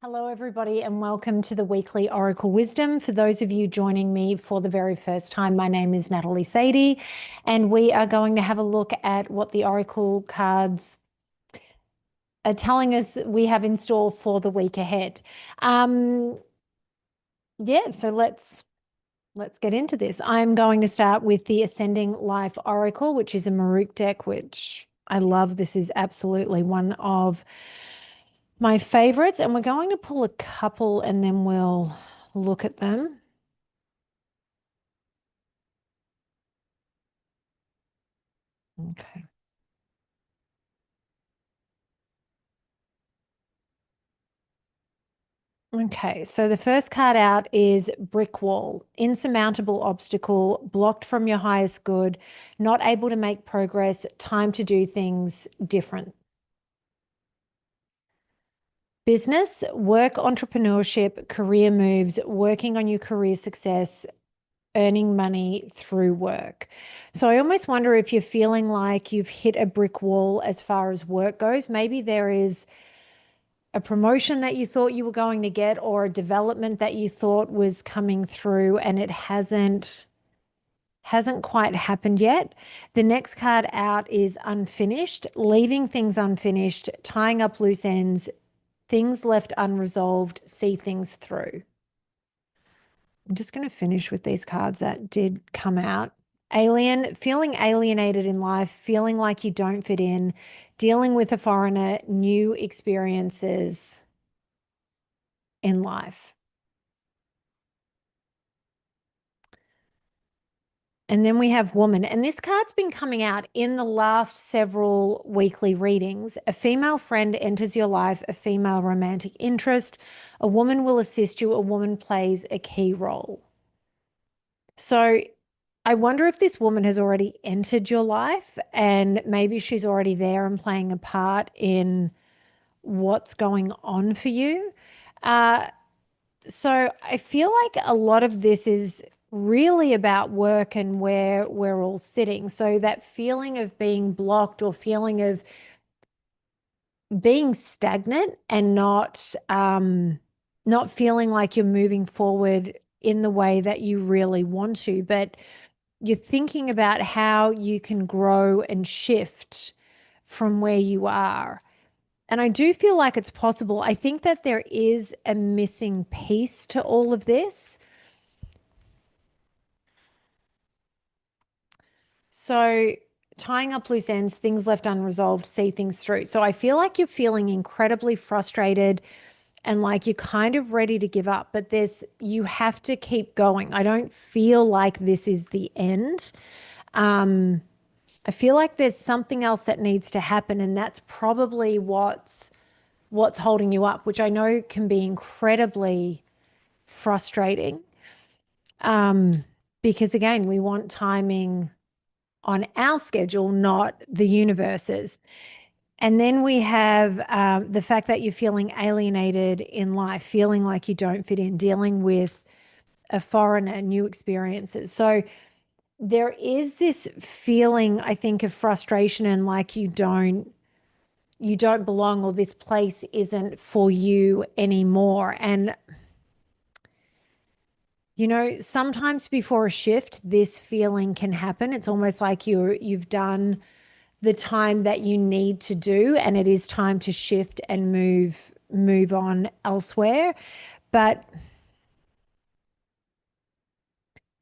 Hello, everybody, and welcome to the weekly Oracle Wisdom. For those of you joining me for the very first time, my name is Natalie Sadie, and we are going to have a look at what the Oracle cards are telling us we have in store for the week ahead. So let's get into this. I'm going to start with the Ascending Life Oracle, which is a MahrukhX deck, which I love. This is absolutely one of my favorites, and we're going to pull a couple and then we'll look at them. Okay. Okay, so the first card out is Brick Wall, insurmountable obstacle, blocked from your highest good, not able to make progress, time to do things different. Business, work, entrepreneurship, career moves, working on your career success, earning money through work. So I almost wonder if you're feeling like you've hit a brick wall as far as work goes. Maybe there is a promotion that you thought you were going to get or a development that you thought was coming through and it hasn't quite happened yet. The next card out is unfinished, leaving things unfinished, tying up loose ends, things left unresolved, see things through. I'm just going to finish with these cards that did come out. Alien, feeling alienated in life, feeling like you don't fit in, dealing with a foreigner, new experiences in life. And then we have woman. And this card's been coming out in the last several weekly readings. A female friend enters your life, a female romantic interest. A woman will assist you. A woman plays a key role. So I wonder if this woman has already entered your life and maybe she's already there and playing a part in what's going on for you. So I feel like a lot of this is really about work and where we're all sitting. So that feeling of being blocked or feeling of being stagnant and not feeling like you're moving forward in the way that you really want to, but you're thinking about how you can grow and shift from where you are. And I do feel like it's possible. I think that there is a missing piece to all of this. So, tying up loose ends, things left unresolved, see things through. So, I feel like you're feeling incredibly frustrated and like you're kind of ready to give up, but you have to keep going. I don't feel like this is the end. I feel like there's something else that needs to happen, and that's probably what's holding you up, which I know can be incredibly frustrating. Because again, we want timing on our schedule, not the universe's. And then we have the fact that you're feeling alienated in life, feeling like you don't fit in, dealing with a foreigner, new experiences. So there is this feeling, I think, of frustration and like you don't belong or this place isn't for you anymore. And sometimes before a shift, this feeling can happen. It's almost like you've done the time that you need to do, and it is time to shift and move on elsewhere. But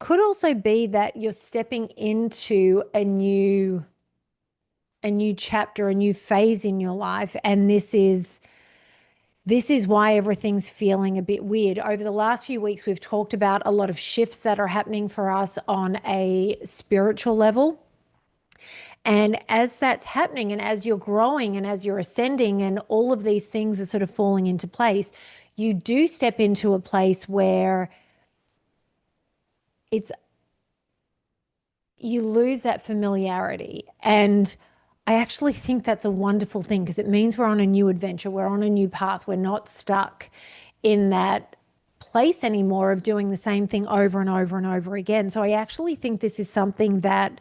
could also be that you're stepping into a new chapter, a new phase in your life, and this is why everything's feeling a bit weird. Over the last few weeks, we've talked about a lot of shifts that are happening for us on a spiritual level. And as that's happening, and as you're growing and as you're ascending, and all of these things are sort of falling into place, you do step into a place where you lose that familiarity. And I actually think that's a wonderful thing because it means we're on a new adventure. We're on a new path. We're not stuck in that place anymore of doing the same thing over and over and over again. So I actually think this is something that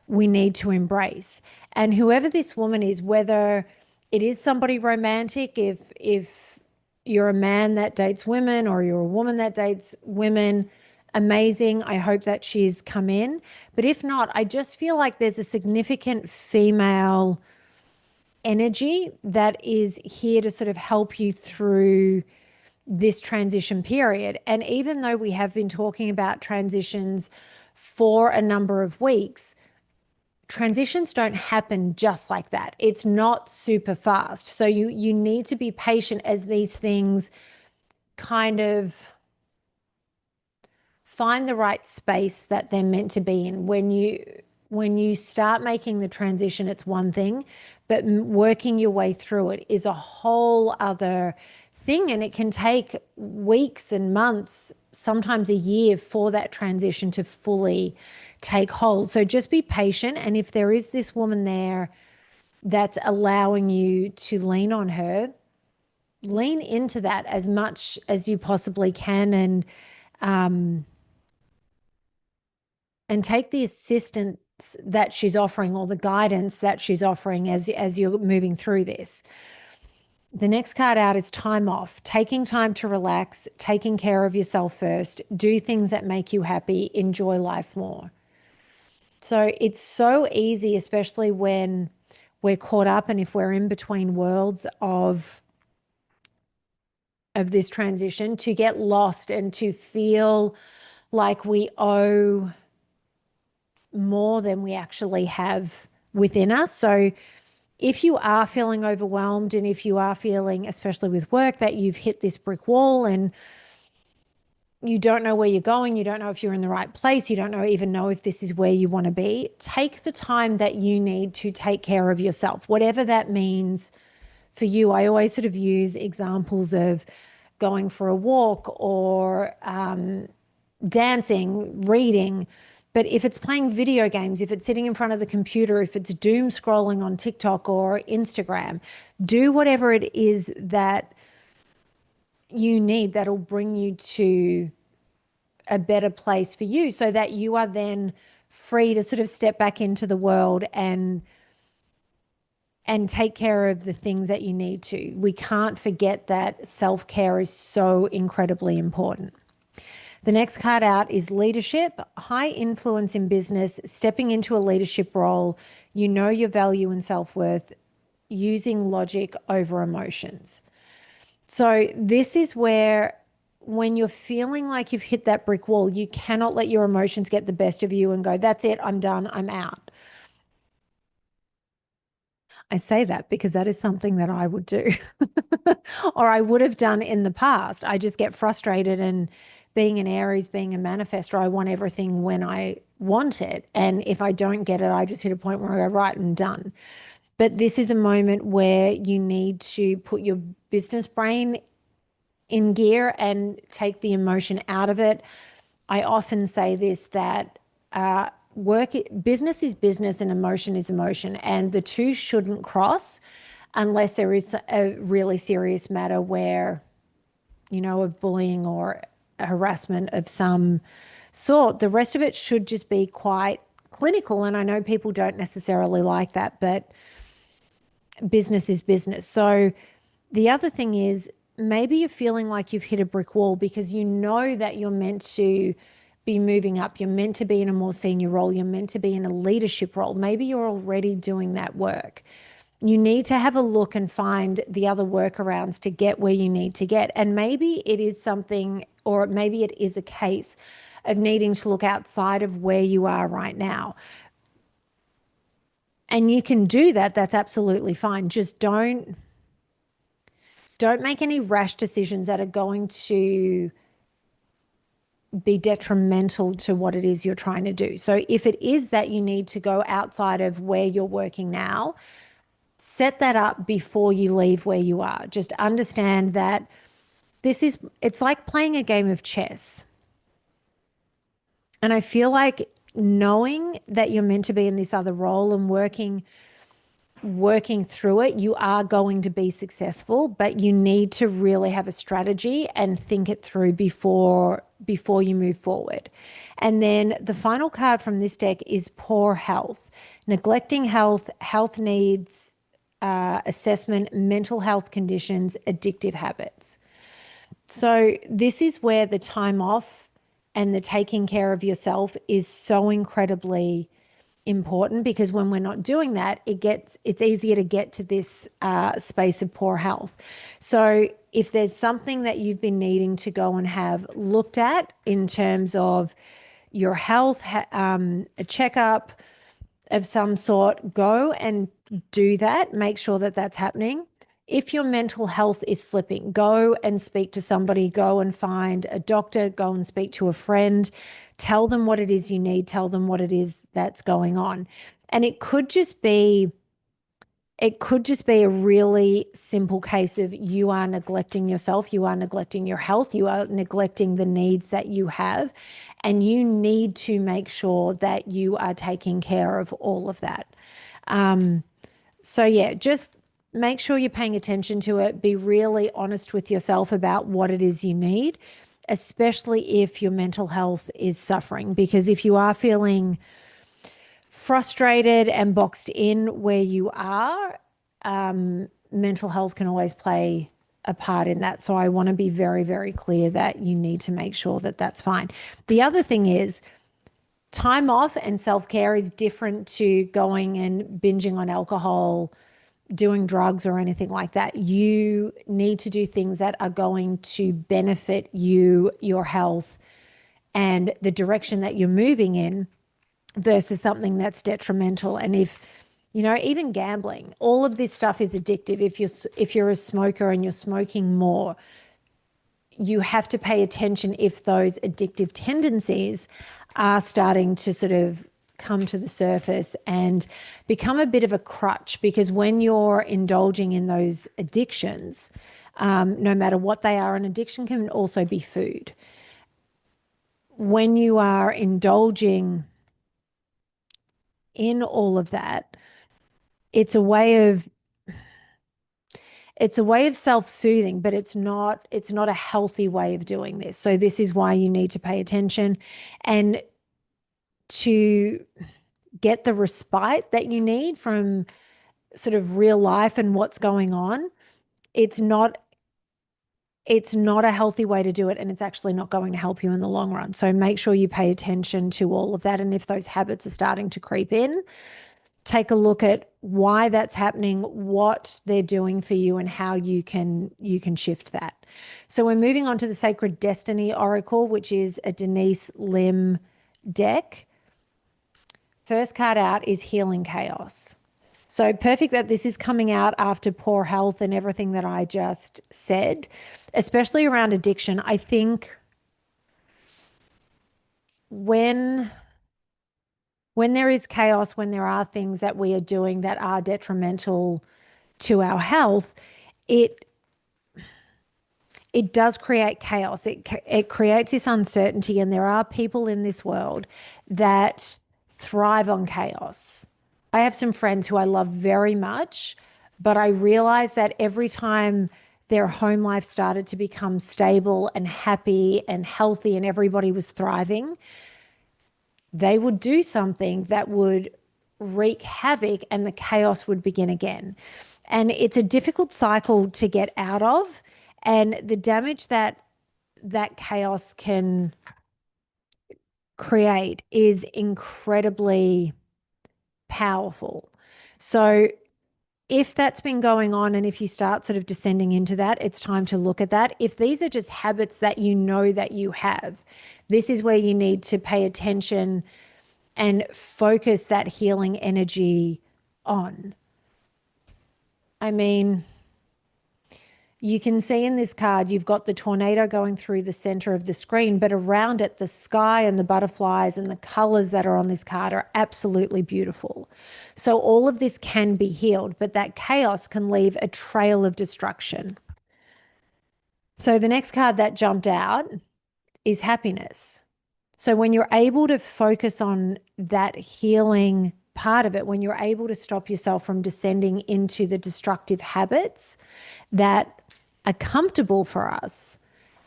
we need to embrace. And whoever this woman is, whether it is somebody romantic, if you're a man that dates women or you're a woman that dates women, amazing. I hope that she's come in. But if not, I just feel like there's a significant female energy that is here to sort of help you through this transition period. And even though we have been talking about transitions for a number of weeks, transitions don't happen just like that. It's not super fast. So you need to be patient as these things kind of find the right space that they're meant to be in. When you start making the transition, it's one thing, but working your way through it is a whole other thing, and it can take weeks and months, sometimes a year, for that transition to fully take hold. So just be patient, and if there is this woman there that's allowing you to lean on her, lean into that as much as you possibly can, and take the assistance that she's offering or the guidance that she's offering as you're moving through this. The next card out is time off, taking time to relax, taking care of yourself first, do things that make you happy, enjoy life more. So it's so easy, especially when we're caught up and if we're in between worlds of this transition, to get lost and to feel like we owe more than we actually have within us. So if you are feeling overwhelmed and if you are feeling, especially with work, that you've hit this brick wall and you don't know where you're going, you don't know if you're in the right place, you don't even know if this is where you want to be, take the time that you need to take care of yourself, whatever that means for you. I always sort of use examples of going for a walk or dancing, reading. But if it's playing video games, if it's sitting in front of the computer, if it's doom scrolling on TikTok or Instagram, do whatever it is that you need that'll bring you to a better place for you, so that you are then free to sort of step back into the world and take care of the things that you need to. We can't forget that self-care is so incredibly important. The next card out is leadership, high influence in business, stepping into a leadership role. You know your value and self-worth, using logic over emotions. So this is where, when you're feeling like you've hit that brick wall, you cannot let your emotions get the best of you and go, that's it, I'm done, I'm out. I say that because that is something that I would do or I would have done in the past. I just get frustrated, and being an Aries, being a manifestor, I want everything when I want it. And if I don't get it, I just hit a point where I go, right, I'm done. But this is a moment where you need to put your business brain in gear and take the emotion out of it. I often say this, that business is business and emotion is emotion, and the two shouldn't cross unless there is a really serious matter where, of bullying or harassment of some sort. The rest of it should just be quite clinical. And I know people don't necessarily like that, but business is business. So the other thing is, maybe you're feeling like you've hit a brick wall because you know that you're meant to be moving up. You're meant to be in a more senior role. You're meant to be in a leadership role. Maybe you're already doing that work. You need to have a look and find the other workarounds to get where you need to get. And maybe it is something, or maybe it is a case of needing to look outside of where you are right now. And you can do that. That's absolutely fine. Just don't make any rash decisions that are going to be detrimental to what it is you're trying to do. So if it is that you need to go outside of where you're working now, set that up before you leave where you are. Just understand that it's like playing a game of chess. And I feel like knowing that you're meant to be in this other role and working through it, you are going to be successful, but you need to really have a strategy and think it through before you move forward. And then the final card from this deck is poor health, neglecting health needs, assessment, mental health conditions, addictive habits. So this is where the time off and the taking care of yourself is so incredibly important, because when we're not doing that, it's easier to get to this space of poor health. So if there's something that you've been needing to go and have looked at in terms of your health, a checkup of some sort, go and do that. Make sure that that's happening. If your mental health is slipping, go and speak to somebody, go and find a doctor, go and speak to a friend, tell them what it is you need, tell them what it is that's going on. And it could just be a really simple case of you are neglecting yourself, you are neglecting your health, you are neglecting the needs that you have, and you need to make sure that you are taking care of all of that. So yeah, just make sure you're paying attention to it. Be really honest with yourself about what it is you need, especially if your mental health is suffering. Because if you are feeling frustrated and boxed in where you are, mental health can always play a part in that. So I want to be very, very clear that you need to make sure that that's fine. The other thing is, time off and self-care is different to going and binging on alcohol, doing drugs, or anything like that. You need to do things that are going to benefit you, your health, and the direction that you're moving in, versus something that's detrimental. And if, even gambling, all of this stuff is addictive. If you're a smoker and you're smoking more, you have to pay attention if those addictive tendencies are starting to sort of come to the surface and become a bit of a crutch. Because when you're indulging in those addictions, no matter what they are, an addiction can also be food. When you are indulging in all of that, it's a way of self-soothing, but it's not a healthy way of doing this. So this is why you need to pay attention, and to get the respite that you need from sort of real life and what's going on. It's not a healthy way to do it, and it's actually not going to help you in the long run. So make sure you pay attention to all of that. And if those habits are starting to creep in, take a look at why that's happening, what they're doing for you, and how you can shift that. So we're moving on to the Sacred Destiny Oracle, which is a Denise Linn deck. First card out is Healing Chaos. So perfect that this is coming out after poor health and everything that I just said, especially around addiction. I think when there is chaos, when there are things that we are doing that are detrimental to our health, it does create chaos. It creates this uncertainty, and there are people in this world that thrive on chaos. I have some friends who I love very much, but I realized that every time their home life started to become stable and happy and healthy and everybody was thriving, they would do something that would wreak havoc and the chaos would begin again. And it's a difficult cycle to get out of. And the damage that chaos can create is incredibly powerful. So if that's been going on, and if you start sort of descending into that, it's time to look at that. If these are just habits that you know that you have, this is where you need to pay attention and focus that healing energy on. I mean, you can see in this card, you've got the tornado going through the center of the screen, but around it, the sky and the butterflies and the colors that are on this card are absolutely beautiful. So all of this can be healed, but that chaos can leave a trail of destruction. So the next card that jumped out is happiness. So when you're able to focus on that healing part of it, when you're able to stop yourself from descending into the destructive habits that are comfortable for us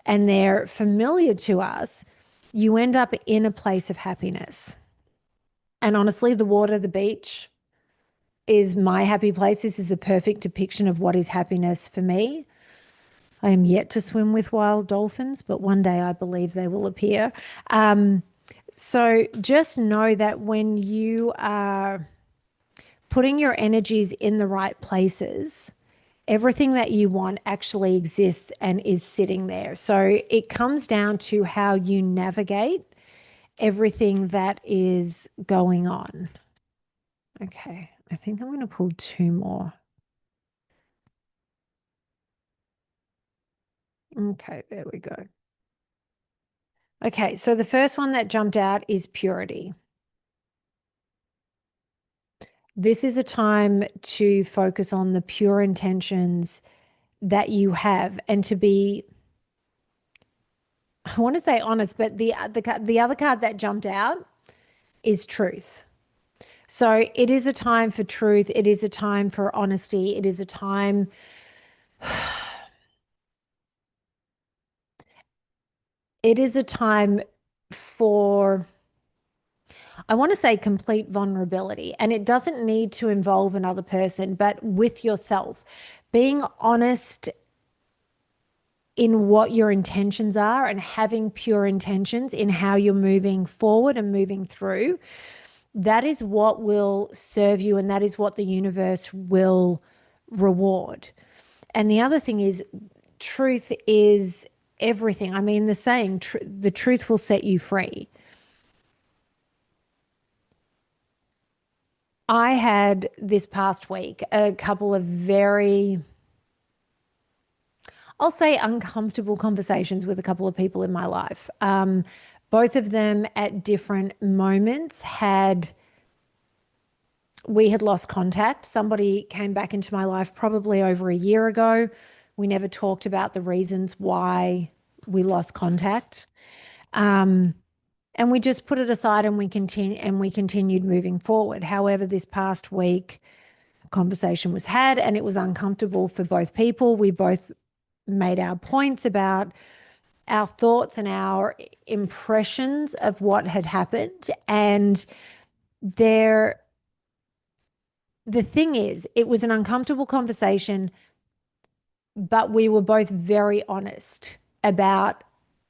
and they're familiar to us, you end up in a place of happiness. And honestly, the water, the beach is my happy place. This is a perfect depiction of what is happiness for me. I am yet to swim with wild dolphins, but one day I believe they will appear. Um, so just know that when you are putting your energies in the right places, everything that you want actually exists and is sitting there. So it comes down to how you navigate everything that is going on. Okay, I think I'm going to pull two more. Okay, there we go. Okay, so the first one that jumped out is purity. This is a time to focus on the pure intentions that you have and to be, I want to say honest, but the other card that jumped out is truth. So it is a time for truth. It is a time for honesty. It is a time, it is a time for, I want to say complete vulnerability. And it doesn't need to involve another person, but with yourself. Being honest in what your intentions are and having pure intentions in how you're moving forward and moving through, that is what will serve you and that is what the universe will reward. And the other thing is, truth is everything. I mean, the saying, the truth will set you free. I had this past week a couple of very, I'll say, uncomfortable conversations with a couple of people in my life. Both of them at different moments we had lost contact. Somebody came back into my life probably over a year ago. We never talked about the reasons why we lost contact. And we just put it aside and we continued moving forward. However, this past week, a conversation was had and it was uncomfortable for both people. We both made our points about our thoughts and our impressions of what had happened. And there, the thing is, it was an uncomfortable conversation, but we were both very honest about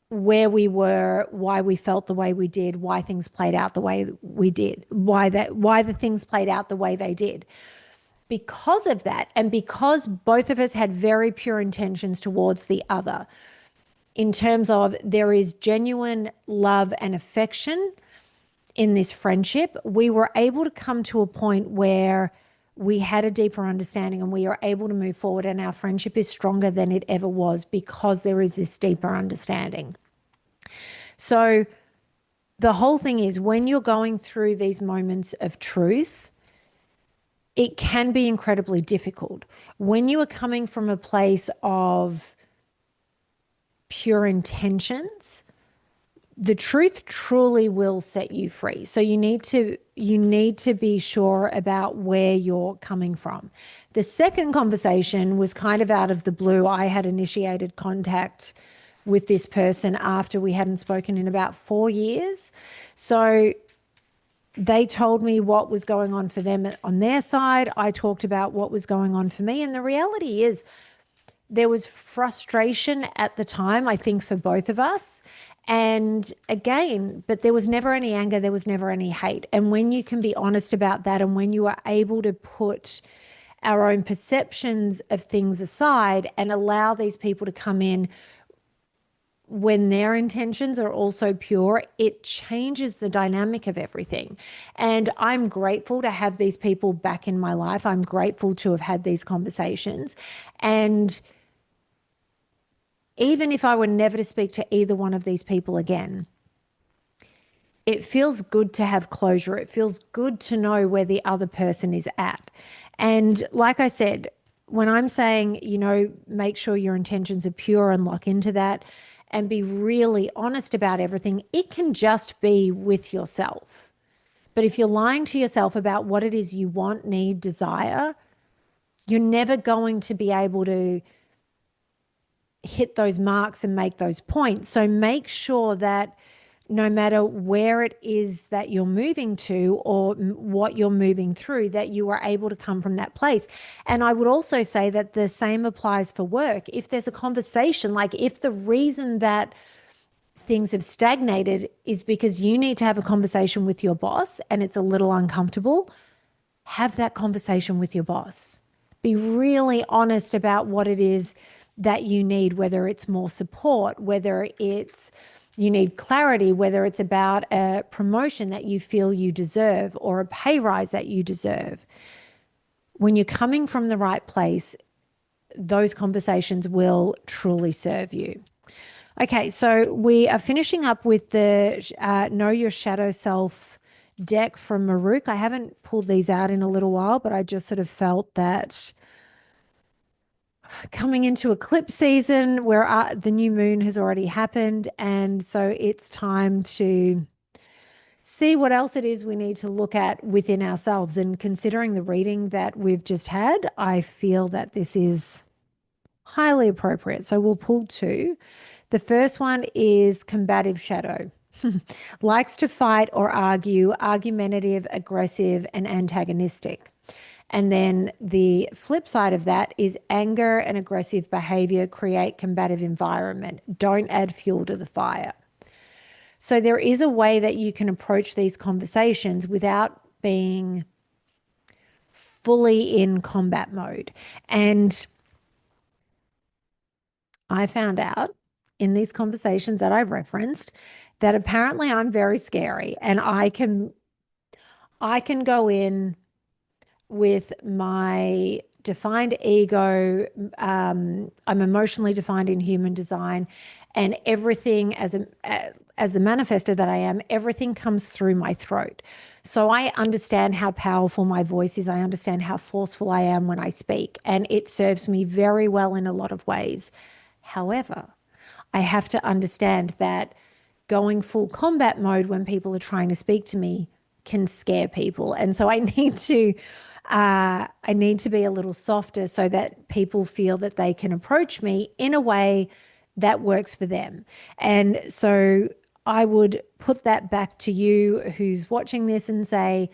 where we were, why we felt the way we did, why things played out the way we did, why the things played out the way they did. Because of that, and because both of us had very pure intentions towards the other, in terms of there is genuine love and affection in this friendship, we were able to come to a point where we had a deeper understanding and we are able to move forward, and our friendship is stronger than it ever was because there is this deeper understanding. So the whole thing is, when you're going through these moments of truth, it can be incredibly difficult. When you are coming from a place of pure intentions, the truth truly will set you free. So you need to be sure about where you're coming from. The second conversation was kind of out of the blue. I had initiated contact with this person after we hadn't spoken in about 4 years. So they told me what was going on for them on their side. I talked about what was going on for me. And the reality is, there was frustration at the time, I think, for both of us. And again, but there was never any anger, there was never any hate. And when you can be honest about that, and when you are able to put our own perceptions of things aside and allow these people to come in when their intentions are also pure, it changes the dynamic of everything. And I'm grateful to have these people back in my life. I'm grateful to have had these conversations. And even if I were never to speak to either one of these people again, it feels good to have closure. It feels good to know where the other person is at. And like I said, when I'm saying, make sure your intentions are pure and lock into that and be really honest about everything, it can just be with yourself. But if you're lying to yourself about what it is you want, need, desire, you're never going to be able to hit those marks and make those points. So make sure that no matter where it is that you're moving to or what you're moving through, that you are able to come from that place. And I would also say that the same applies for work. If there's a conversation, like if the reason that things have stagnated is because you need to have a conversation with your boss and it's a little uncomfortable, have that conversation with your boss. Be really honest about what it is that you need, whether it's more support, whether it's you need clarity, whether it's about a promotion that you feel you deserve or a pay rise that you deserve. When you're coming from the right place, those conversations will truly serve you. Okay, so we are finishing up with the Know Your Shadow Self deck from Mahrukh. I haven't pulled these out in a little while, but I just sort of felt that coming into eclipse season where the new moon has already happened. And so it's time to see what else it is we need to look at within ourselves. And considering the reading that we've just had, I feel that this is highly appropriate. So we'll pull two. The first one is combative shadow. Likes to fight or argue, argumentative, aggressive, and antagonistic. And then the flip side of that is anger and aggressive behavior create combative environment. Don't add fuel to the fire. So there is a way that you can approach these conversations without being fully in combat mode. And I found out in these conversations that I've referenced that apparently I'm very scary and I can go in with my defined ego. I'm emotionally defined in human design, and everything as a manifester that I am, everything comes through my throat. So I understand how powerful my voice is. I understand how forceful I am when I speak, and it serves me very well in a lot of ways. However, I have to understand that going full combat mode when people are trying to speak to me can scare people. And so I need to be a little softer so that people feel that they can approach me in a way that works for them. And so I would put that back to you who's watching this and say,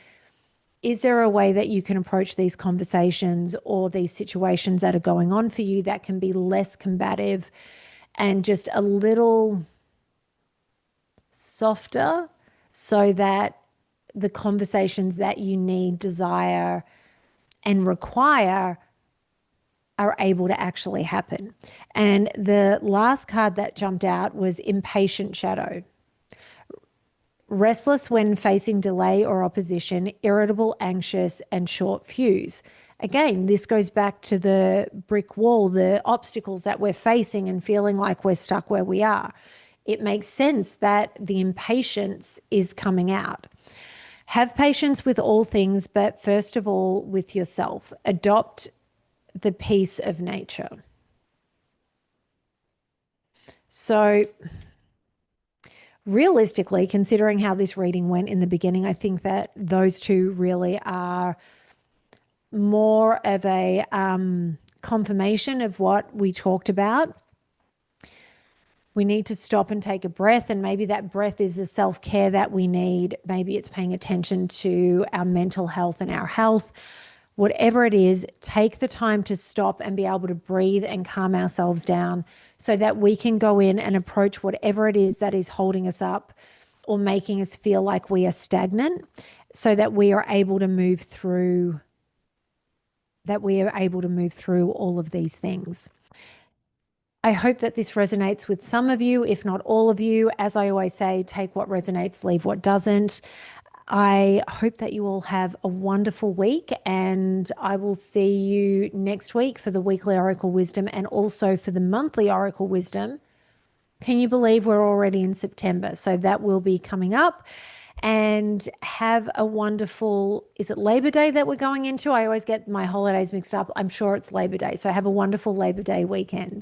is there a way that you can approach these conversations or these situations that are going on for you that can be less combative and just a little softer so that the conversations that you need, desire, and require are able to actually happen? And the last card that jumped out was Impatient Shadow. Restless when facing delay or opposition, irritable, anxious, and short fuse. Again, this goes back to the brick wall, the obstacles that we're facing and feeling like we're stuck where we are. It makes sense that the impatience is coming out. Have patience with all things, but first of all, with yourself. Adopt the peace of nature. So, realistically, considering how this reading went in the beginning, I think that those two really are more of a confirmation of what we talked about. We need to stop and take a breath, and maybe that breath is the self-care that we need. Maybe it's paying attention to our mental health and our health. Whatever it is, take the time to stop and be able to breathe and calm ourselves down so that we can go in and approach whatever it is that is holding us up or making us feel like we are stagnant, so that we are able to move through all of these things. I hope that this resonates with some of you, if not all of you. As I always say, take what resonates, leave what doesn't. I hope that you all have a wonderful week, and I will see you next week for the weekly Oracle Wisdom and also for the monthly Oracle Wisdom. Can you believe we're already in September? So that will be coming up. And have a wonderful, is it Labor Day that we're going into? I always get my holidays mixed up. I'm sure it's Labor Day. So have a wonderful Labor Day weekend.